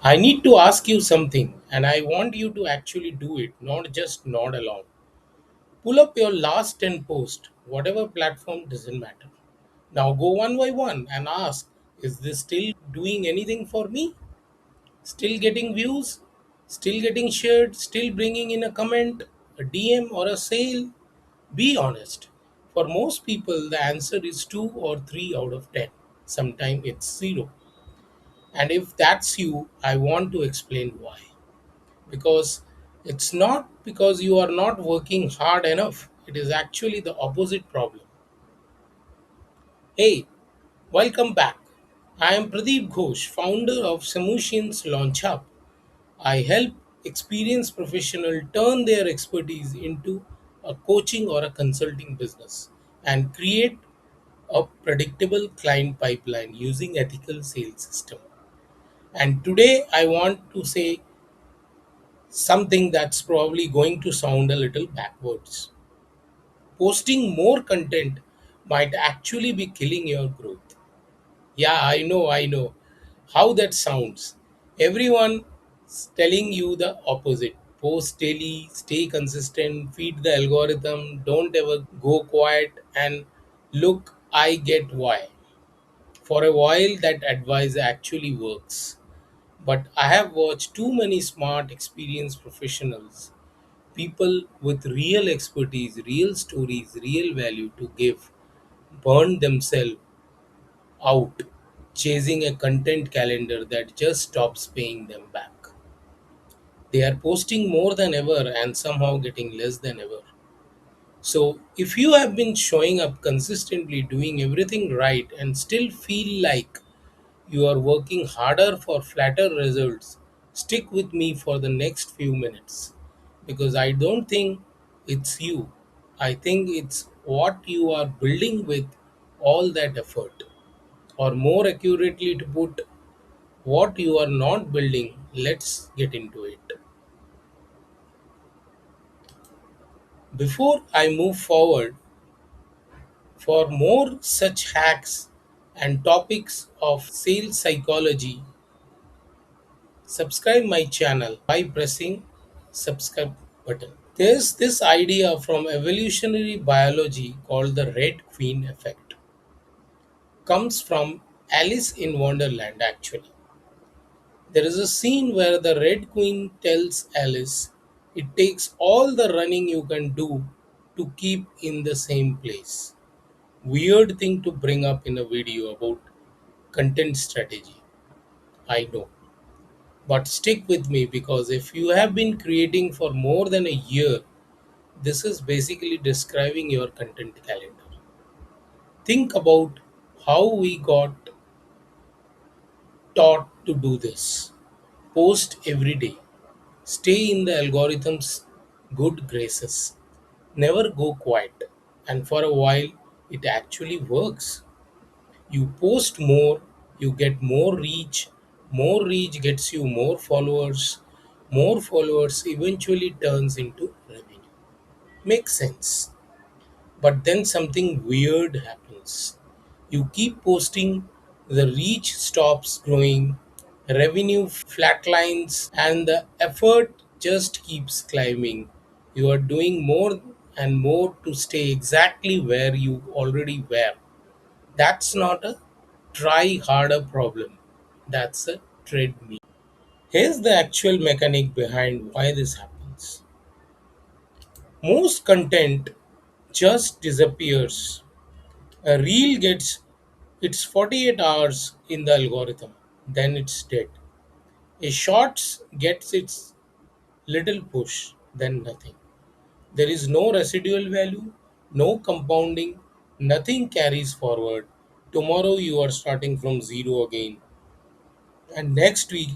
I need to ask you something, and I want you to actually do it, not just nod along. Pull up your last 10 posts, whatever platform doesn't matter. Now go one by one and ask, is this still doing anything for me? Still getting views? Still getting shared? Still bringing in a comment, a DM, or a sale? Be honest. For most people, the answer is 2 or 3 out of 10. Sometimes it's 0. And if that's you, I want to explain why. Because it's not because you are not working hard enough, it is actually the opposite problem. Hey, welcome back. I am Pradeep Ghosh, founder of Solutions Launch Hub. I help experienced professionals turn their expertise into a coaching or a consulting business and create a predictable client pipeline using ethical sales system. And today I want to say something that's probably going to sound a little backwards. Posting more content might actually be killing your growth. Yeah, I know how that sounds. Everyone's telling you the opposite. Post daily, stay consistent, feed the algorithm, don't ever go quiet, and look, I get why. For a while, that advice actually works. But I have watched too many smart, experienced professionals, people with real expertise, real stories, real value to give, burn themselves out chasing a content calendar that just stops paying them back. They are posting more than ever and somehow getting less than ever. So, if you have been showing up consistently, doing everything right, and still feel like you are working harder for flatter results, stick with me for the next few minutes because I don't think it's you. I think it's what you are building with all that effort. Or more accurately, to put, what you are not building. Let's get into it. Before I move forward, for more such hacks and topics of sales psychology, subscribe my channel by pressing subscribe button. There's this idea from evolutionary biology called the red queen effect. Comes from Alice in Wonderland actually. There is a scene where the Red Queen tells Alice it takes all the running you can do to keep in the same place. Weird thing to bring up in a video about content strategy. I know. But stick with me because if you have been creating for more than a year, this is basically describing your content calendar. Think about how we got taught to do this. Post every day. Stay in the algorithm's good graces. Never go quiet. And for a while, it actually works. You post more, you get more reach. More reach gets you more followers. More followers eventually turns into revenue. Makes sense. But then something weird happens. You keep posting, the reach stops growing, revenue flatlines, and the effort just keeps climbing. You are doing more and more to stay exactly where you already were. That's not a try harder problem, that's a treadmill. Here's the actual mechanic behind why this happens. Most content just disappears. A reel gets its 48 hours in the algorithm, then it's dead. A shorts gets its little push, then nothing. There is no residual value, no compounding, nothing carries forward. Tomorrow you are starting from zero again, and next week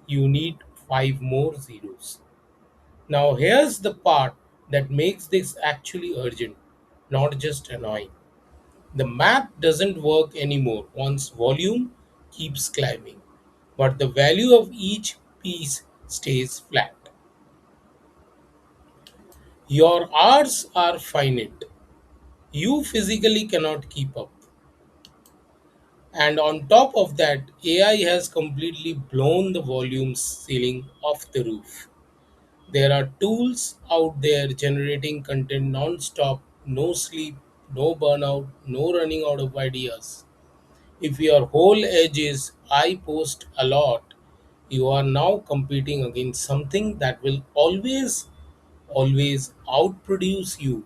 you need five more zeros. Now, here's the part that makes this actually urgent, not just annoying. The math doesn't work anymore once volume keeps climbing, but the value of each piece stays flat. Your hours are finite. You physically cannot keep up. And on top of that, AI has completely blown the volume ceiling off the roof. There are tools out there generating content non-stop, no sleep, no burnout, no running out of ideas. If your whole edge is I post a lot, you are now competing against something that will always outproduce you.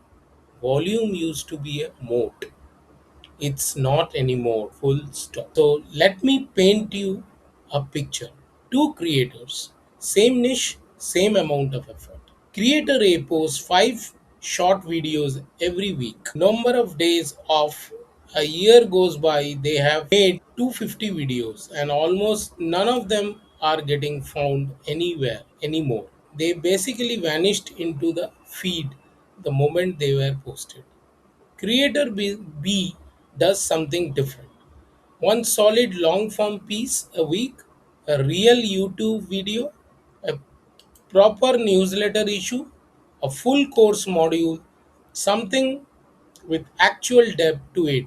Volume used to be a moat. It's not anymore. Full stop. So let me paint you a picture. Two creators, same niche, same amount of effort. Creator A posts 5 short videos every week. Number of days of a year goes by, they have made 250 videos, and almost none of them are getting found anywhere anymore. They basically vanished into the feed the moment they were posted. Creator B does something different. One solid long form piece a week, a real YouTube video, a proper newsletter issue, a full course module, something with actual depth to it.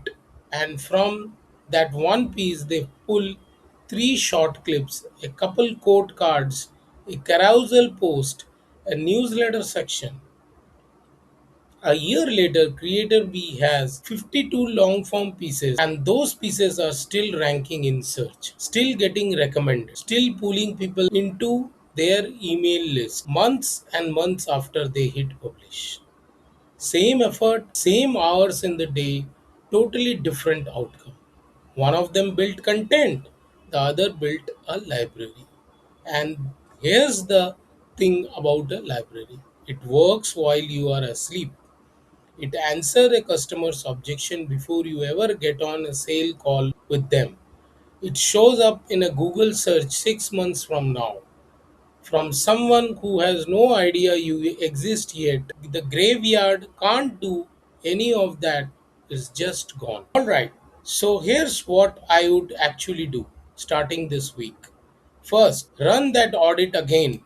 And from that one piece, they pull 3 short clips, a couple quote cards, a carousel post, a newsletter section. A year later, Creator B has 52 long form pieces, and those pieces are still ranking in search, still getting recommended, still pulling people into their email list months and months after they hit publish. Same effort, same hours in the day, totally different outcome. One of them built content, the other built a library. And here's the thing about a library, it works while you are asleep. It answers a customer's objection before you ever get on a sale call with them. It shows up in a Google search 6 months from now. From someone who has no idea you exist yet, the graveyard can't do any of that, is just gone. Alright, so here's what I would actually do starting this week. First, run that audit again,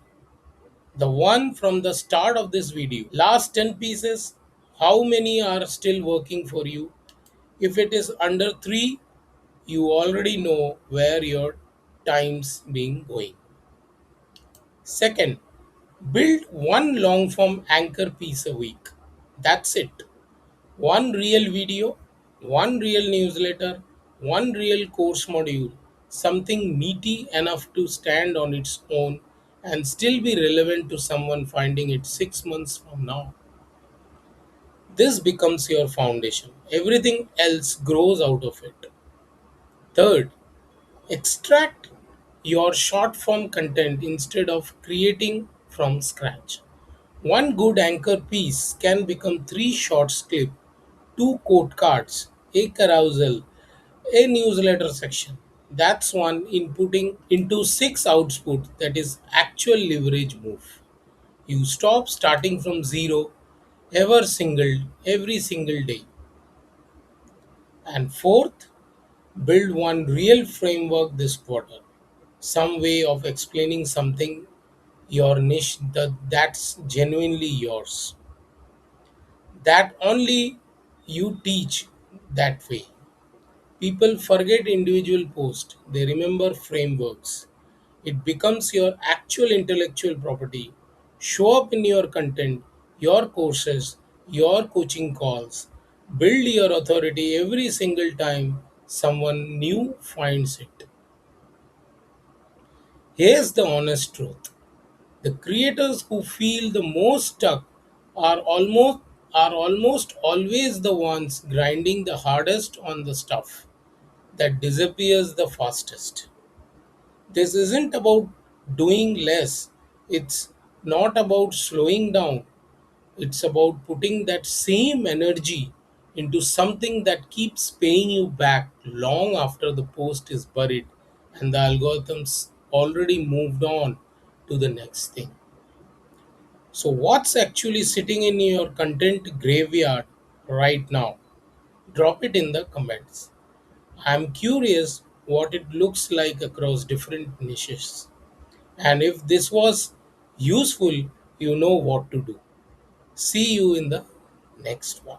the one from the start of this video. Last 10 pieces, how many are still working for you? If it is under 3, you already know where your time's being going. Second, build one long form anchor piece a week. That's it. One real video, one real newsletter, one real course module, something meaty enough to stand on its own and still be relevant to someone finding it 6 months from now. This becomes your foundation. Everything else grows out of it. Third, extract your short form content instead of creating from scratch. One good anchor piece can become 3 short clips, 2 quote cards, a carousel, a newsletter section. That's one inputting into 6 output, that is actual leverage move. You stop starting from zero every single day. And fourth, build one real framework this quarter. Some way of explaining something, your niche that's genuinely yours. That only you teach that way. People forget individual posts, they remember frameworks. It becomes your actual intellectual property. Show up in your content, your courses, your coaching calls. Build your authority every single time someone new finds it. Here's the honest truth. The creators who feel the most stuck are almost always the ones grinding the hardest on the stuff that disappears the fastest. This isn't about doing less. It's not about slowing down. It's about putting that same energy into something that keeps paying you back long after the post is buried and the algorithms already moved on to the next thing. So, what's actually sitting in your content graveyard right now? Drop it in the comments. I'm curious what it looks like across different niches. And if this was useful, you know what to do. See you in the next one.